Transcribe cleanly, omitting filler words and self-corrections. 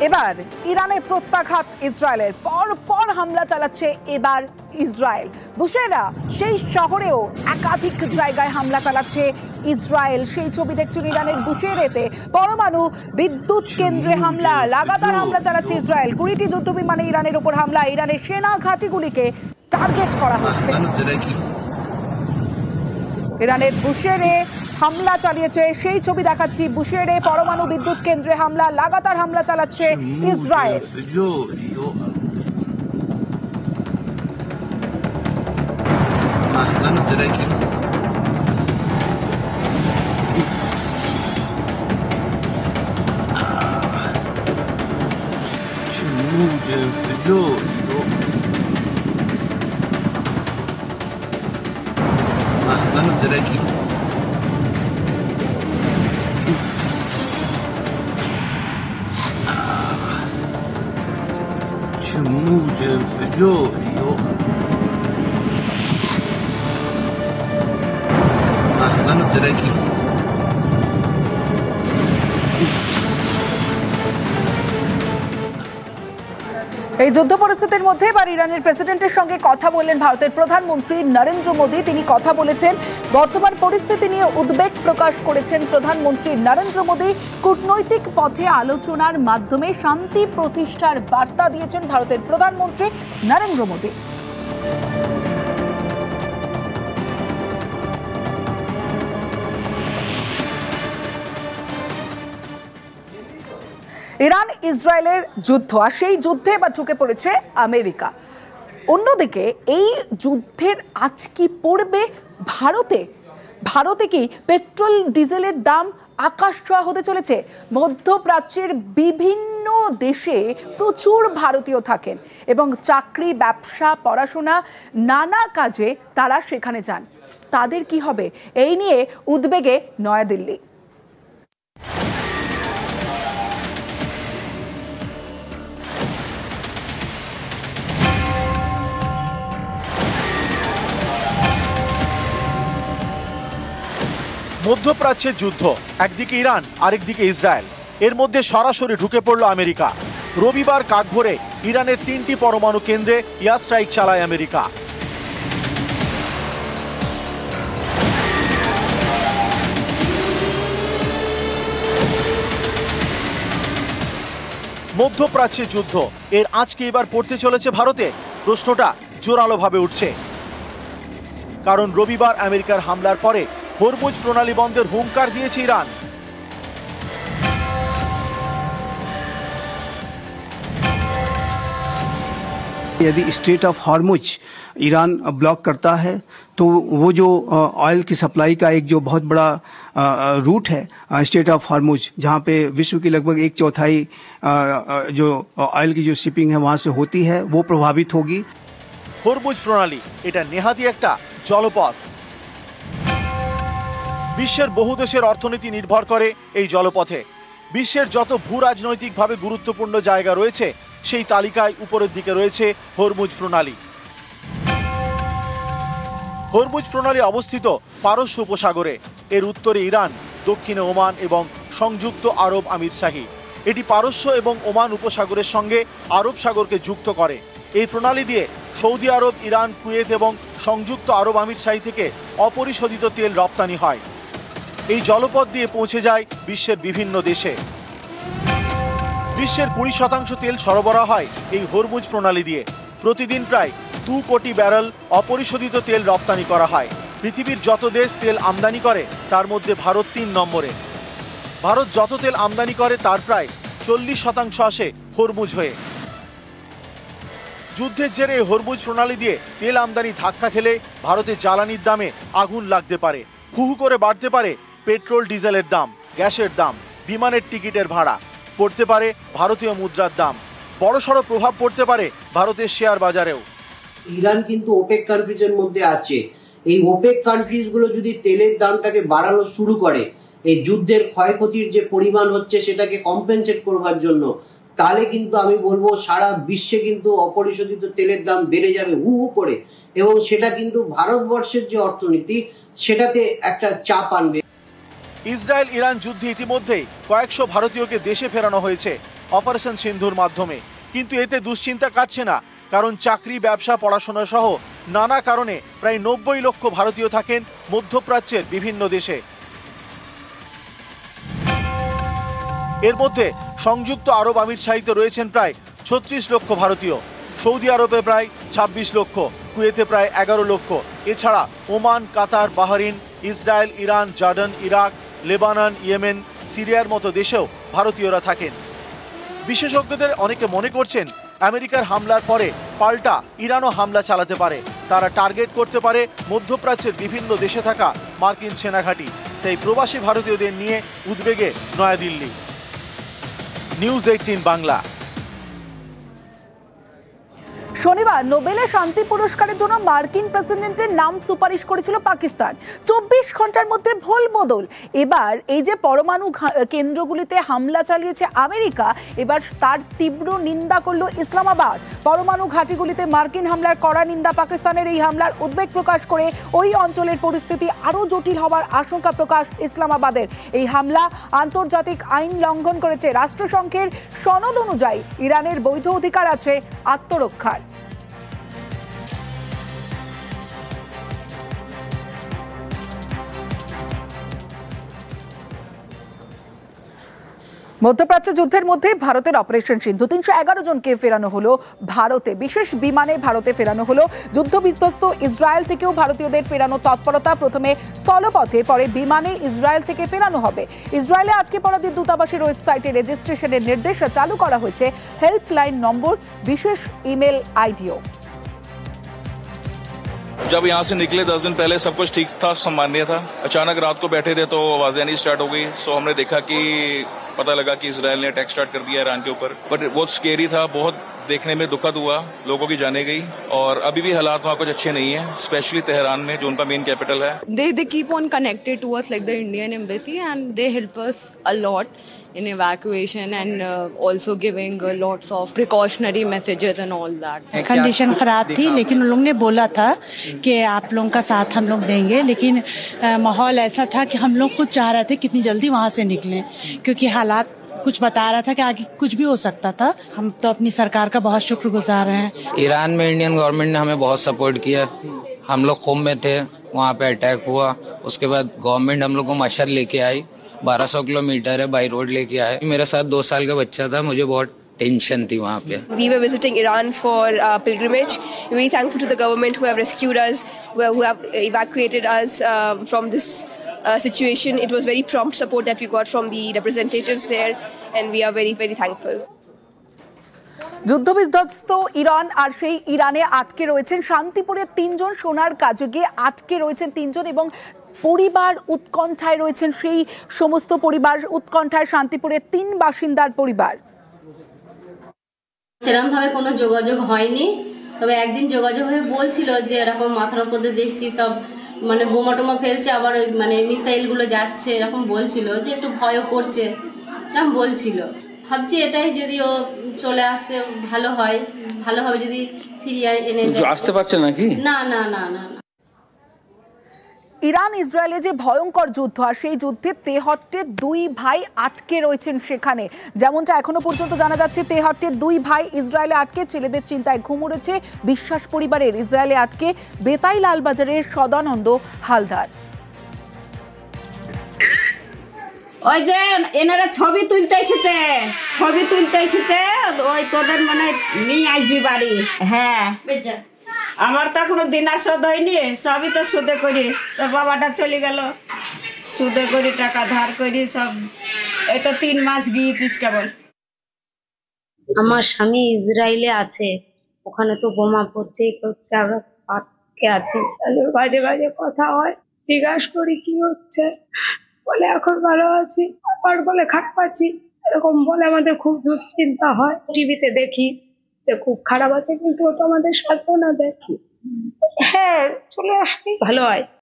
এবার ইরানে প্রত্যাঘাত ইসরায়েলের, পর হামলা চালাচ্ছে এবার ইসরায়েল। বুশেরা সেই শহরেও একাধিক জায়গায় হামলা চালাচ্ছে ইসরায়েল। সেই ছবি দেখছেন ইরানের বুশেরেতে। পরমাণু বিদ্যুৎ কেন্দ্রে হামলা, লাগাতার হামলা চালাচ্ছে ইসরায়েল। 20টি যুদ্ধবিমানে ইরানের উপর হামলা, ইরানের সেনা ঘাঁটিগুলিকে টার্গেট করা হচ্ছে। ইরানের বুশেরে হামলা চালিয়েছে সেই ছবি দেখাচ্ছি। বুশেরে পরমাণু বিদ্যুৎ কেন্দ্রে হামলা, লাগাতার হামলা চালাচ্ছে ইসরায়েল। এই যুদ্ধ পরিস্থিতির মধ্যে এবার ইরানের প্রেসিডেন্টের সঙ্গে কথা বললেন ভারতের প্রধানমন্ত্রী নরেন্দ্র মোদী। তিনি কথা বলেছেন, বর্তমান পরিস্থিতি নিয়ে উদ্বেগ প্রকাশ করেছেন প্রধানমন্ত্রী নরেন্দ্র মোদী। কূটনৈতিক পথে আলোচনার মাধ্যমে শান্তি প্রতিষ্ঠার বার্তা দিয়েছেন ভারতের প্রধানমন্ত্রী নরেন্দ্র মোদী। ইরান ইসরায়েলের যুদ্ধ, আর সেই যুদ্ধে এবার ঢুকে পড়েছে আমেরিকা। অন্যদিকে এই যুদ্ধের আজ কি পড়বে ভারতে? ভারতে কি পেট্রোল ডিজেলের দাম আকাশ ছোঁয়া হতে চলেছে? মধ্যপ্রাচ্যের বিভিন্ন দেশে প্রচুর ভারতীয় থাকেন এবং চাকরি, ব্যবসা, পড়াশোনা, নানা কাজে তারা সেখানে যান। তাদের কি হবে? এই নিয়ে উদ্বেগে নয়াদিল্লি। মধ্যপ্রাচ্যের যুদ্ধ, একদিকে ইরান আরেকদিকে ইসরায়েল, এর মধ্যে সরাসরি ঢুকে পড়ল আমেরিকা। রবিবার কাকভোরে ইরানের 3টি পরমাণু কেন্দ্রে এয়ার স্ট্রাইক চালায় আমেরিকা। মধ্যপ্রাচ্যের যুদ্ধ এর আজকে এবার পড়তে চলেছে ভারতে? প্রশ্নটা জোরালোভাবে উঠছে, কারণ রবিবার আমেরিকার হামলার পরে হরমুজ প্রণালী বন্ধের হুঙ্কার দিয়েছে ইরান। यदि straight of Hormuz Iran block करता है तो वो जो ऑयल की सप्लाई का एक जो बहुत बड़ा रूट है स्ट्रेट ऑफ हॉर्मुज, जहाँ पे विश्व की लगभग 1/4 जो ऑयल की जो शिपिंग है वहाँ से होती है, वो प्रभावित होगी। হরমুজ প্রণালী এটা নেহাতি একটা জলপথ। বিশ্বের বহু দেশের অর্থনীতি নির্ভর করে এই জলপথে। বিশ্বের যত ভূ রাজনৈতিকভাবে গুরুত্বপূর্ণ জায়গা রয়েছে সেই তালিকায় উপরের দিকে রয়েছে হরমুজ প্রণালী। হরমুজ প্রণালী অবস্থিত পারস্য উপসাগরে। এর উত্তরে ইরান, দক্ষিণে ওমান এবং সংযুক্ত আরব আমিরশাহী। এটি পারস্য এবং ওমান উপসাগরের সঙ্গে আরব সাগরকে যুক্ত করে। এই প্রণালী দিয়ে সৌদি আরব, ইরান, কুয়েত এবং সংযুক্ত আরব আমিরশাহী থেকে অপরিশোধিত তেল রপ্তানি হয়। এই জলপথ দিয়ে পৌঁছে যায় বিশ্বের বিভিন্ন দেশে। বিশ্বের 20% তেল সরবরাহ হয় এই হরমুজ প্রণালী দিয়ে। প্রতিদিন প্রায় 2 কোটি ব্যারেল অপরিশোধিত তেল রপ্তানি করা হয়। পৃথিবীর যত দেশ তেল আমদানি করে তার মধ্যে ভারত 3 নম্বরে। ভারত যত তেল আমদানি করে তার প্রায় 40% আসে হরমুজ হয়ে। যুদ্ধের জেরে হরমুজ প্রণালী দিয়ে তেল আমদানি ধাক্কা খেলে ভারতের জ্বালানির দামে আগুন লাগতে পারে। হু হু করে বাড়তে পারে পেট্রোল ডিজেলের দাম, গ্যাসের দাম, বিমানের টিকিটের ভাড়া, পড়তে পারে ভারতীয় মুদ্রার দাম। বড়সড় প্রভাব পড়তে পারে ভারতের শেয়ার বাজারেও। ইরান কিন্তু ওপেক কান্ট্রিজের মধ্যে আছে। এই ওপেক কান্ট্রিজগুলো যদি তেলের দামটাকে বাড়ানো শুরু করে, এই যুদ্ধের ক্ষয়ক্ষতির যে পরিমাণ হচ্ছে সেটাকে কম্পেনসেট করবার জন্য, তাহলে কিন্তু আমি বলবো সারা বিশ্বে কিন্তু অপরিশোধিত তেলের দাম বেড়ে যাবে হু হু করে, এবং সেটা কিন্তু ভারতবর্ষের যে অর্থনীতি সেটাতে একটা চাপ আনবে। ইসরায়েল ইরান যুদ্ধে ইতিমধ্যেই কয়েকশো ভারতীয়কে দেশে ফেরানো হয়েছে। অপারেশন সিন্ধুর মাধ্যমে। কিন্তু এতে দুশ্চিন্তা কাটছে না, কারণ চাকরি, ব্যবসা, পড়াশোনা সহ নানা কারণে প্রায় 90 লক্ষ ভারতীয় থাকেন মধ্যপ্রাচ্যের বিভিন্ন দেশে। এর মধ্যে সংযুক্ত আরব আমিরশাহিতে রয়েছেন প্রায় 36 লক্ষ ভারতীয়, সৌদি আরবে প্রায় 26 লক্ষ, কুয়েতে প্রায় 11 লক্ষ। এছাড়া Oman, Qatar, Bahrain, Israel, Iran, Jordan, Iraq, Lebanon, Yemen, সিরিয়ার মতো দেশেও ভারতীয়রা থাকেন। বিশেষজ্ঞদের অনেকে মনে করছেন আমেরিকার হামলার পরে পাল্টা ইরানও হামলা চালাতে পারে। তারা টার্গেট করতে পারে মধ্যপ্রাচ্যের বিভিন্ন দেশে থাকা মার্কিন সেনাঘাঁটি। তাই প্রবাসী ভারতীয়দের নিয়ে উদ্বেগে নয়াদিল্লি। নিউজ 18 বাংলা। শনিবার নোবেলের শান্তি পুরস্কারের জন্য মার্কিন প্রেসিডেন্টের নাম সুপারিশ করেছিল পাকিস্তান। 24 ঘন্টার মধ্যে ভুল বদল। এবার এই যে পরমাণু কেন্দ্রগুলিতে হামলা চালিয়েছে আমেরিকা, এবার তার তীব্র নিন্দা করল ইসলামাবাদ। পরমাণু ঘাঁটিগুলিতে মার্কিন হামলার কড়া নিন্দা পাকিস্তানের। এই হামলার উদ্বেগ প্রকাশ করে ওই অঞ্চলের পরিস্থিতি আরও জটিল হওয়ার আশঙ্কা প্রকাশ ইসলামাবাদের। এই হামলা আন্তর্জাতিক আইন লঙ্ঘন করেছে। রাষ্ট্রসংঘের সনদ অনুযায়ী ইরানের বৈধ অধিকার আছে আত্মরক্ষার। মধ্যপ্রাচ্য যুদ্ধের মধ্যে ভারতের অপারেশন সিন্ধু 311 জনকে ফেরানো হলো ভারতে। বিশেষ বিমানে ভারতে ফেরানো হলো। যুদ্ধবিধ্বস্ত ইসরায়েল থেকেও ভারতীয়দের ফেরানো তৎপরতা। প্রথমে স্থলপথে, পরে বিমানে ইসরায়েল থেকে ফেরানো হবে। ইসরায়েলে আটকে পড়াদের দূতাবাসের ওয়েবসাইটে রেজিস্ট্রেশনের নির্দেশ চালু করা হয়েছে। হেল্পলাইন নম্বর, বিশেষ ইমেল আইডিও। जब यहाँ से निकले 10 दिन पहले सब कुछ ठीक था, सामान्य था। अचानक रात को बैठे थे तो आवाजें नहीं स्टार्ट हो गई। सो हमने देखा कि पता लगा कि इजराइल ने अटैक स्टार्ट कर दिया ईरान के ऊपर। बट वो स्केरी था, बहुत देखने में दुखद हुआ, लोगों की जाने गई। और अभी भी हालात वहाँ कुछ अच्छे नहीं है, स्पेशली तेहरान में जो उनका मेन कैपिटल है। They keep on connected to us like the Indian embassy, and they help us a lot in evacuation and also giving lots of precautionary messages and all that. Condition खराब थी, लेकिन उन लोगों ने बोला था कि आप लोगों का साथ हम लोग देंगे। लेकिन माहौल ऐसा था कि हम लोग खुद चाह रहे थे कितनी जल्दी वहाँ से निकलें, क्योंकि हालात कुछ बता रहा था कि आगे कुछ भी हो सकता था। हम तो अपनी सरकार का बहुत शुक्रगुजार हैं। ईरान में इंडियन गवर्नमेंट ने हमें बहुत सपोर्ट किया। हम लोग खुम में थे, वहाँ पे अटैक हुआ। उसके बाद गवर्नमेंट हम लोग को मशहद लेके आई, 1200 किलोमीटर है बाई रोड लेके आए। मेरे साथ 2 साल का बच्चा था, मुझे बहुत टेंशन थी वहाँ पे। We were visiting Iran for pilgrimage. We're very thankful to the government who have rescued us, who have evacuated us from this situation. It was very prompt support that we got from the representatives there, and we are very, very thankful. যুদ্ধবিধ্বস্ত Iran, আর সেই ইরানে আটকে রয়েছেন শান্তিপুরের 3 জন। সোনার কাজে গিয়ে আটকে রয়েছেন 3 জন এবং পরিবার উৎকণ্ঠায় রয়েছেন। সেই সমস্ত পরিবার উৎকণ্ঠায়, শান্তিপুরের 3 বাসিন্দার পরিবার। সেরকম ভাবে কোনো যোগাযোগ হয়নি, তবে একদিন যোগাযোগ হয়ে বলছিল যে এরকম মাথার উপর দিয়ে দেখছি সব মানে বোমা টোমা ফেলছে, আবার ওই মানে মিসাইল গুলো যাচ্ছে, এরকম বলছিল যে একটু ভয়ও করছে, এরকম বলছিল। ভাবছি এটাই যদি ও চলে আসতে ভালো হয়, ভালো হবে যদি ফিরিয়ে এনে দেয়। আসতে পারছে নাকি? না না না না। ইরান ইসরায়েলে যে ভয়ঙ্কর যুদ্ধ, আর সেই যুদ্ধে তেহট্টের 2 ভাই আটকে রয়েছেন সেখানে। যেমনটা এখনো পর্যন্ত জানা যাচ্ছে, তেহট্টের 2 ভাই ইসরায়েলে আটকে। ছেলেদের চিন্তায় ঘুম উড়েছে বিশ্বাস পরিবারের। ইসরায়েলে আটকে বেতাই লালবাজারের সদানন্দ হালদার। ওই যে এনারা ছবি তুলতে এসেছে, ওই তোদের মানে নিয়ে আসবি বাড়ি। হ্যাঁ, আমার তো এখনো দিনা শোধ হয়নি, সবই তো সুদে করি। তোর বাবাটা চলে গেল, সুদে করি, টাকা ধার করি সব। এই তো 3 মাস গিয়েছিস কেবল। আমার স্বামী ইসরায়েলে আছে, ওখানে তো বোমা পড়ছেই করছে, আমরা আটকে আছি। বাজে বাজে কথা হয়, জিজ্ঞাসা করি কি হচ্ছে, বলে এখন ভালো আছি, আবার বলে খারাপ আছি, এরকম বলে। আমাদের খুব দুশ্চিন্তা হয়। টিভিতে দেখি যে খুব খারাপ আছে, কিন্তু ও তো আমাদের সান্ত্বনা দেয়। হ্যাঁ, চলে আসলেই ভালো হয়।